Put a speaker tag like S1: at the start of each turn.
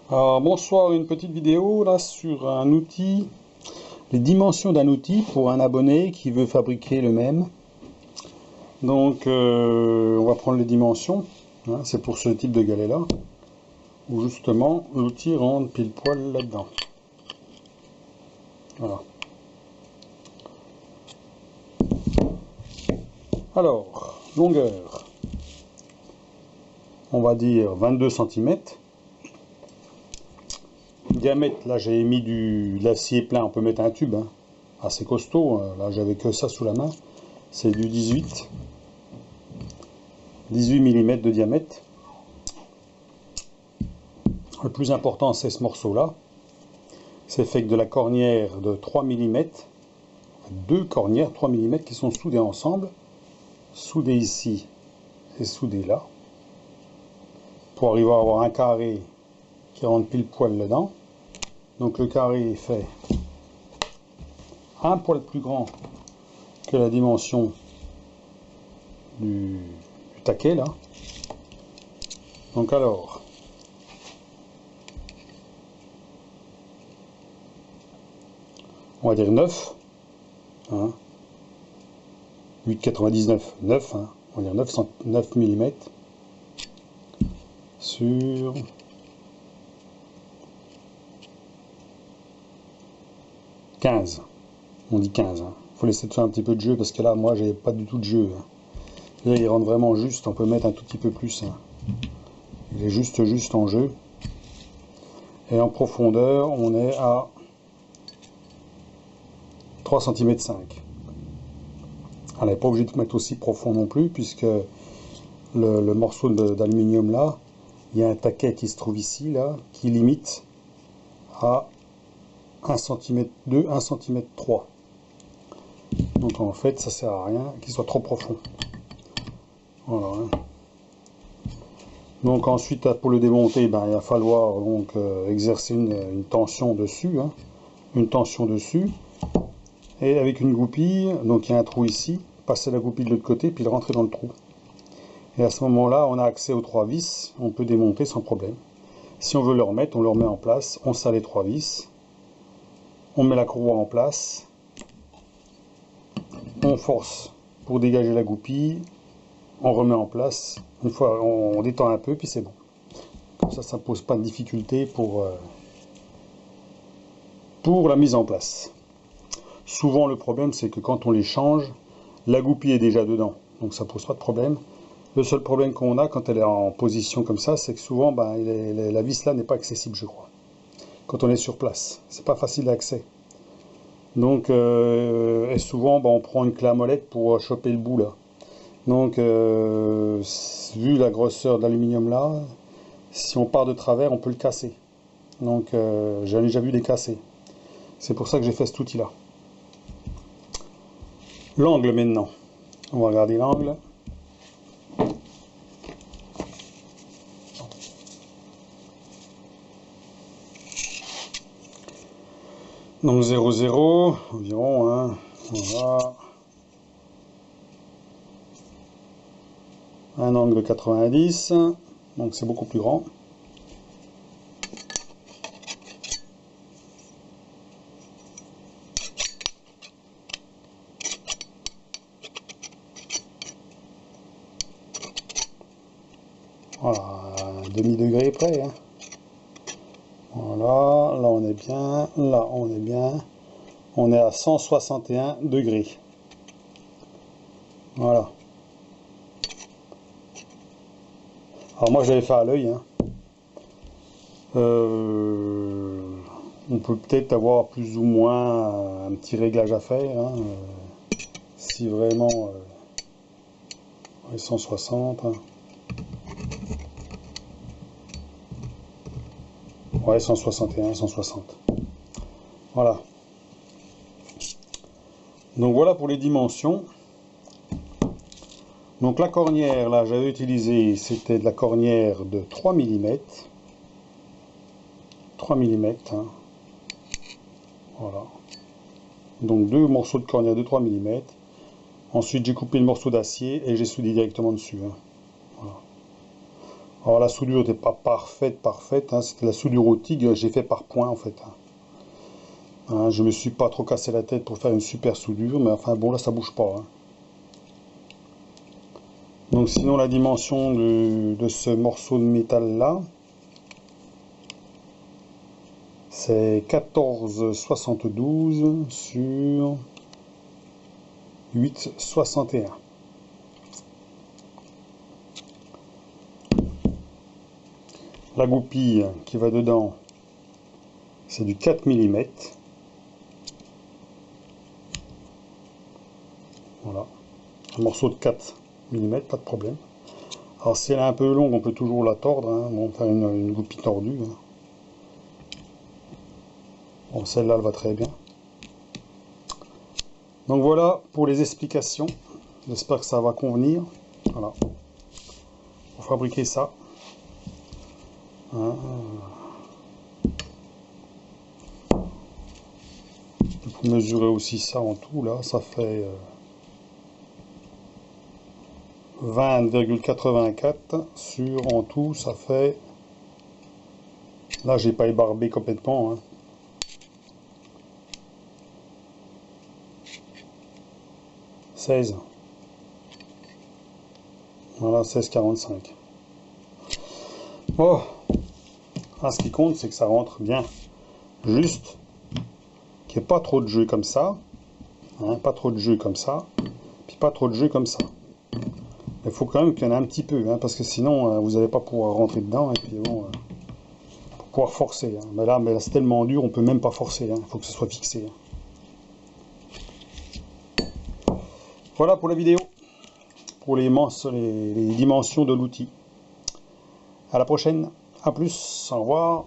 S1: Alors, bonsoir, une petite vidéo là sur un outil, les dimensions d'un outil pour un abonné qui veut fabriquer le même. Donc on va prendre les dimensions, hein, c'est pour ce type de galet là, où justement l'outil rentre pile poil là-dedans. Voilà. Alors, longueur, on va dire 22 cm. Diamètre, là j'ai mis de l'acier plein, on peut mettre un tube, hein, assez costaud, là j'avais que ça sous la main, c'est du 18 mm de diamètre. Le plus important c'est ce morceau là, c'est fait que de la cornière de 3 mm, deux cornières 3 mm qui sont soudées ensemble, soudées ici et soudées là, pour arriver à avoir un carré qui rentre pile poil dedans. Donc le carré fait un poil plus grand que la dimension du taquet là. Donc alors, on va dire 9, hein, 8,99, 9, hein, on va dire 9 mm sur 15. On dit 15. Hein. Faut laisser faire un petit peu de jeu parce que là, moi, j'ai pas du tout de jeu. Hein. Là, il rentre vraiment juste. On peut mettre un tout petit peu plus. Hein. Il est juste en jeu. Et en profondeur, on est à 3 cm 5. On n'est pas obligé de mettre aussi profond non plus, puisque le morceau d'aluminium là, il y a un taquet qui se trouve ici, là, qui limite à 1 cm 2, 1 cm 3. Donc en fait, ça sert à rien qu'il soit trop profond. Voilà. Donc ensuite, pour le démonter, ben, il va falloir donc exercer une tension dessus, hein, une tension dessus, et avec une goupille. Donc il y a un trou ici, passer la goupille de l'autre côté, puis le rentrer dans le trou. Et à ce moment-là, on a accès aux 3 vis, on peut démonter sans problème. Si on veut le remettre, on le remet en place, on serre les 3 vis, on met la courroie en place, on force pour dégager la goupille, on remet en place, une fois on détend un peu, puis c'est bon. Comme ça ne pose pas de difficulté pour la mise en place. Souvent le problème c'est que quand on les change, la goupille est déjà dedans, donc ça pose pas de problème. Le seul problème qu'on a quand elle est en position comme ça, c'est que souvent ben, la vis là n'est pas accessible, je crois. Quand on est sur place, c'est pas facile d'accès. Donc et souvent ben, on prend une clé à molette pour choper le bout là. Donc vu la grosseur de l'aluminium là, si on part de travers, on peut le casser. Donc j'en ai déjà vu des cassés. C'est pour ça que j'ai fait cet outil là. L'angle maintenant. On va regarder l'angle. Donc 0,0 environ, hein. Voilà. Un angle de 90, donc c'est beaucoup plus grand. Voilà, un demi-degré près. Hein. Voilà, là on est bien, là on est bien. On est à 161 degrés. Voilà. Alors moi j'avais fait à l'œil. Hein. On peut peut-être avoir plus ou moins un petit réglage à faire. Hein. Si vraiment... 160. Hein. Ouais, 161, 160. Voilà. Donc voilà pour les dimensions. Donc la cornière, là, j'avais utilisé, c'était de la cornière de 3 mm. 3 mm. Hein. Voilà. Donc deux morceaux de cornière de 3 mm. Ensuite, j'ai coupé le morceau d'acier et j'ai soudé directement dessus. Hein. Voilà. Alors la soudure n'était pas parfaite, hein, c'était la soudure au TIG, j'ai fait par point en fait. Hein, je me suis pas trop cassé la tête pour faire une super soudure, mais enfin bon là ça bouge pas. Hein. Donc sinon la dimension de ce morceau de métal là, c'est 14,72 sur 8,61. La goupille qui va dedans, c'est du 4 mm. Voilà, un morceau de 4 mm, pas de problème. Alors si elle est un peu longue, on peut toujours la tordre, hein. Bon, faire une goupille tordue. Hein. Bon, celle-là, elle va très bien. Donc voilà pour les explications. J'espère que ça va convenir. Voilà. Pour fabriquer ça. Hein. Pour mesurer aussi ça en tout, là, ça fait 20,84 sur en tout, ça fait... Là, j'ai pas ébarbé complètement. Hein. 16. Voilà, 16,45. Oh, ah, ce qui compte, c'est que ça rentre bien. Juste qu'il n'y ait pas trop de jeu comme ça. Hein, pas trop de jeu comme ça. Puis pas trop de jeu comme ça. Il faut quand même qu'il y en ait un petit peu, hein, parce que sinon, vous n'allez pas pouvoir rentrer dedans. Et puis bon, pour pouvoir forcer. Hein. Mais là c'est tellement dur, on peut même pas forcer. Il faut que ce soit fixé. Hein. Voilà pour la vidéo. Pour les dimensions de l'outil. À la prochaine. À plus. Au revoir.